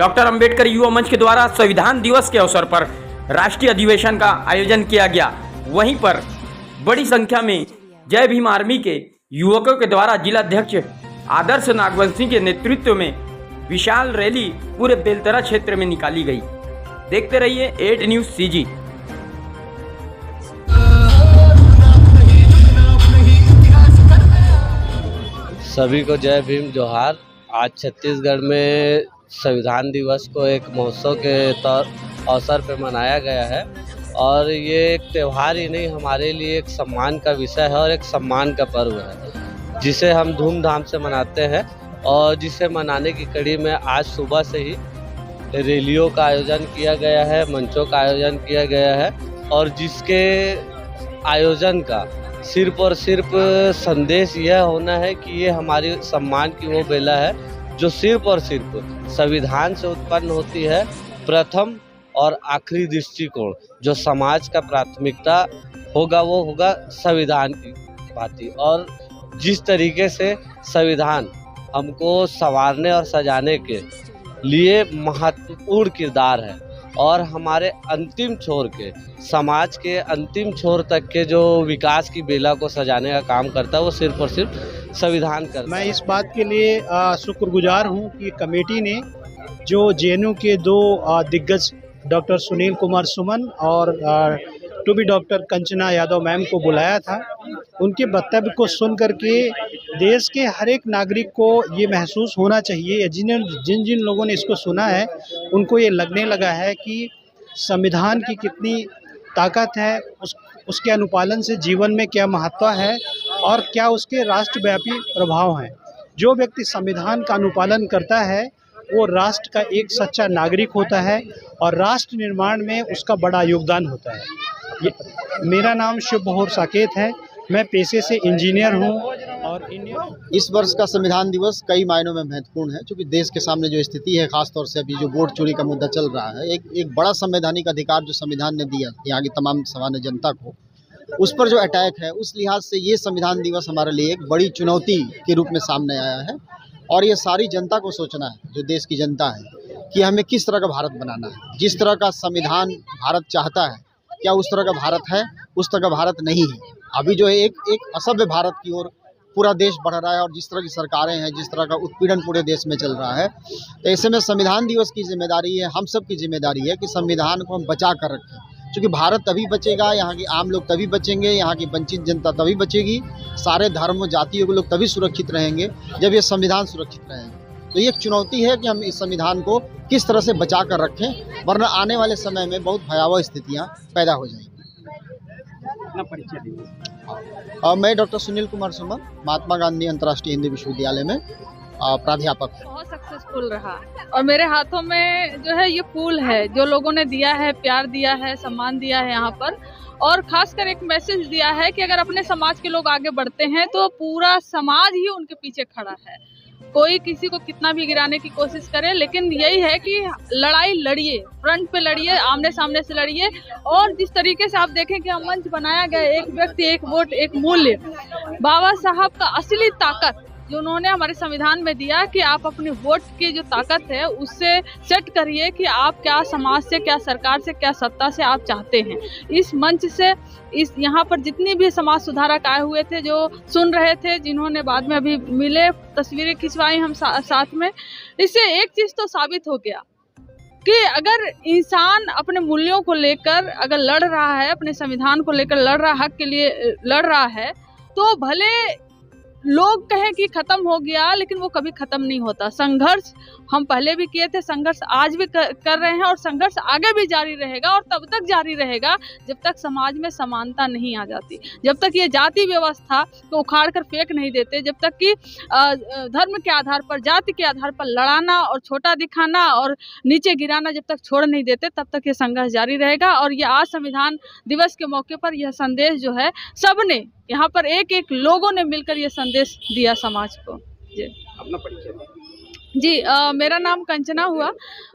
Doctor Ambedkar युवा मंच के द्वारा संविधान दिवस के अवसर पर राष्ट्रीय अधिवेशन का आयोजन किया गया। वहीं पर बड़ी संख्या में जय भीम आर्मी के युवकों के द्वारा जिलाध्यक्ष आदर्श नागवंशी के नेतृत्व में विशाल रैली पूरे बेलतरा क्षेत्र में निकाली गई। देखते रहिए 8 न्यूज़ CG। सभी को जय भीम जोहार। आज छत्तीसगढ़ में संविधान दिवस को एक महोत्सव के अवसर पर मनाया गया है और ये एक त्यौहार ही नहीं, हमारे लिए एक सम्मान का विषय है और एक सम्मान का पर्व है जिसे हम धूमधाम से मनाते हैं। और जिसे मनाने की कड़ी में आज सुबह से ही रैलियों का आयोजन किया गया है, मंचों का आयोजन किया गया है और जिसके आयोजन का सिर्फ और सिर्फ संदेश यह होना है कि ये हमारी सम्मान की वो बेला है जो सिर्फ और सिर्फ संविधान से उत्पन्न होती है। प्रथम और आखिरी दृष्टिकोण जो समाज का प्राथमिकता होगा वो होगा संविधान की भांति। और जिस तरीके से संविधान हमको संवारने और सजाने के लिए महत्वपूर्ण किरदार है और हमारे अंतिम छोर के समाज के अंतिम छोर तक के जो विकास की बेला को सजाने का काम करता है वो सिर्फ और सिर्फ संविधान करता है। मैं इस बात के लिए शुक्रगुजार हूं कि कमेटी ने जो JNU के 2 दिग्गज डॉक्टर सुनील कुमार सुमन और डॉक्टर कंचना यादव मैम को बुलाया था। उनके वक्तव्य को सुन करके देश के हर एक नागरिक को ये महसूस होना चाहिए, जिन जिन लोगों ने इसको सुना है उनको ये लगने लगा है कि संविधान की कितनी ताकत है, उसके अनुपालन से जीवन में क्या महत्व है और क्या उसके राष्ट्रव्यापी प्रभाव हैं। जो व्यक्ति संविधान का अनुपालन करता है वो राष्ट्र का एक सच्चा नागरिक होता है और राष्ट्र निर्माण में उसका बड़ा योगदान होता है। मेरा नाम शिव बहोर साकेत है, मैं पेशे से इंजीनियर हूं और इस वर्ष का संविधान दिवस कई मायनों में महत्वपूर्ण है, क्योंकि देश के सामने जो स्थिति है, खासतौर से अभी जो वोट चोरी का मुद्दा चल रहा है, एक बड़ा संवैधानिक अधिकार जो संविधान ने दिया यहाँ की तमाम सामान्य जनता को, उस पर जो अटैक है, उस लिहाज से ये संविधान दिवस हमारे लिए एक बड़ी चुनौती के रूप में सामने आया है। और ये सारी जनता को सोचना है, जो देश की जनता है, कि हमें किस तरह का भारत बनाना है। जिस तरह का संविधान भारत चाहता है, क्या उस तरह का भारत है? उस तरह का भारत नहीं है। अभी जो है एक असभ्य भारत की ओर पूरा देश बढ़ रहा है और जिस तरह की सरकारें हैं, जिस तरह का उत्पीड़न पूरे देश में चल रहा है, तो ऐसे में संविधान दिवस की जिम्मेदारी है, हम सब की जिम्मेदारी है कि संविधान को हम बचा कर रखें। क्योंकि भारत तभी बचेगा, यहाँ के आम लोग तभी बचेंगे, यहाँ की वंचित जनता तभी बचेगी, सारे धर्म जातियों के लोग तभी सुरक्षित रहेंगे जब ये संविधान सुरक्षित रहेगा। तो ये एक चुनौती है कि हम इस संविधान को किस तरह से बचा कर रखें, वरना आने वाले समय में बहुत भयावह स्थितियाँ पैदा हो जाएंगी। मैं डॉक्टर सुनील कुमार सुमन, महात्मा गांधी अंतर्राष्ट्रीय हिंदी विश्वविद्यालय में प्राध्यापक। बहुत सक्सेसफुल रहा और मेरे हाथों में जो है ये फूल है, जो लोगों ने दिया है, प्यार दिया है, सम्मान दिया है यहाँ पर, और खासकर एक मैसेज दिया है कि अगर अपने समाज के लोग आगे बढ़ते हैं तो पूरा समाज ही उनके पीछे खड़ा है। कोई किसी को कितना भी गिराने की कोशिश करे, लेकिन यही है कि लड़ाई लड़िए, फ्रंट पे लड़िए, आमने सामने से लड़िए। और जिस तरीके से आप देखें कि हम मंच बनाया गया, एक व्यक्ति एक वोट एक मूल्य, बाबा साहब का असली ताकत जो उन्होंने हमारे संविधान में दिया कि आप अपने वोट की जो ताकत है उससे सेट करिए कि आप क्या समाज से, क्या सरकार से, क्या सत्ता से आप चाहते हैं। इस मंच से इस यहाँ पर जितनी भी समाज सुधारक आए हुए थे, जो सुन रहे थे, जिन्होंने बाद में अभी मिले, तस्वीरें खिंचवाई हम साथ में, इससे एक चीज़ तो साबित हो गया कि अगर इंसान अपने मूल्यों को लेकर अगर लड़ रहा है, अपने संविधान को लेकर लड़ रहा, हक के लिए लड़ रहा है, तो भले लोग कहें कि खत्म हो गया, लेकिन वो कभी खत्म नहीं होता। संघर्ष हम पहले भी किए थे, संघर्ष आज भी कर रहे हैं और संघर्ष आगे भी जारी रहेगा और तब तक जारी रहेगा जब तक समाज में समानता नहीं आ जाती, जब तक ये जाति व्यवस्था को उखाड़ कर फेंक नहीं देते, जब तक कि धर्म के आधार पर, जाति के आधार पर लड़ाना और छोटा दिखाना और नीचे गिराना जब तक छोड़ नहीं देते, तब तक ये संघर्ष जारी रहेगा। और ये आज संविधान दिवस के मौके पर यह संदेश जो है, सबने यहाँ पर एक एक लोगों ने मिलकर ये संदेश दिया समाज को। जी, अपना परिचय। जी, मेरा नाम कंचना हुआ।